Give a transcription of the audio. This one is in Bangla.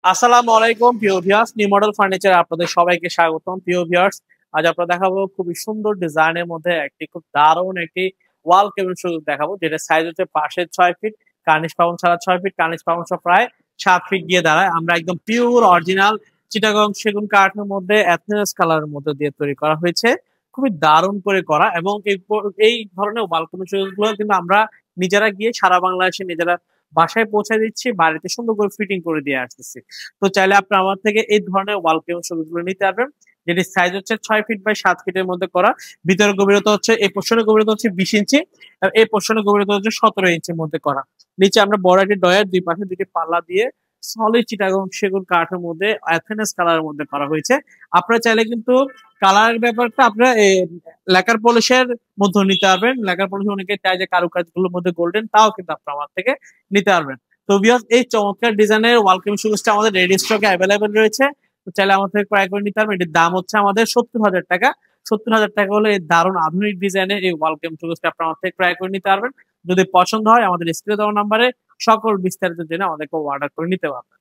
আসসালামু আলাইকুম প্রিয় ভিউয়ার্স, নিউ মডেল ফার্নিচারে আপনাদের সবাইকে স্বাগতম। প্রিয় ভিউয়ার্স, আজ আপনারা দেখাবো খুবই সুন্দর ডিজাইনের মধ্যে একটি খুব দারুণ একটি ওয়াল কেবিন শোকেস দেখাবো, যেটা সাইজ হচ্ছে পাশে 6 ফিট, কার্নিশ পাউন্ড ছাড়া 6 ফিট, কার্নিশ পাউন্ড সহ প্রায় 7 ফিট গিয়ে দাঁড়ায়। আমরা একদম পিওর অরিজিনাল চিটাগং সেগুন কাঠের মধ্যে অ্যাথলেস কালারের মধ্যে দিয়ে তৈরি করা হয়েছে। খুবই দারুণ করে করা, এবং এই ধরনের ওয়াল কেবিন শোকেস গুলো কিন্তু আমরা নিজেরা গিয়ে সারা বাংলাদেশে নিজেরা বাসায় পৌঁছে দিচ্ছি, বাড়িতে সুন্দর করে ফিটিং করে দিয়ে আসতেছি। তো চাইলে আপনি আমার থেকে এই ধরনের ওয়াল কেবল ছবিগুলো নিতে পারবেন, যেটি সাইজ হচ্ছে 6 ফিট বাই 7 ফিটের মধ্যে করা। ভিতরে গভীরতা হচ্ছে, এই পোর্শনের গভীরতা হচ্ছে 20 ইঞ্চি, আর এই পোর্শনের গভীরতা হচ্ছে 17 ইঞ্চির মধ্যে করা। নিচে আমরা বড় একটি ডয়ার, দুই পাশে দুটি পাল্লা দিয়ে সলিড চিটাগং সেগুন কাঠের মধ্যে অ্যাথেনেস কালারের মধ্যে করা হয়েছে। আপনারা চাইলে কিন্তু কালারের ব্যাপারটা আপনারা লেকার পলিশের মধ্যে নিতে পারবেন। লেকার পলিশ অনেকে চাই যে কারুকাজগুলোর মধ্যে গোল্ডেন, তাও কিন্তু আপনারা আমার থেকে নিতে পারবেন। তো ভিউয়ার্স, এই চমৎকার ডিজাইনের ওয়াল কেবিন শোকেসটা আমাদের রেডি স্টকে অ্যাভেলেবেল রয়েছে। তো চাইলে আমার থেকে ক্রয় করে নিতে পারবেন। এটির দাম হচ্ছে আমাদের 70,000 টাকা। 70,000 টাকা হলে এই দারুণ আধুনিক ডিজাইনের এই ওয়াল কেবিন শোকেসটা আপনার আমার থেকে ক্রয় করে নিতে পারবেন। যদি পছন্দ হয় আমাদের স্ক্রিনে দেওয়া নাম্বারে সকল বিস্তারিত জেনে আমাদেরকে অর্ডার করে নিতে পারবেন।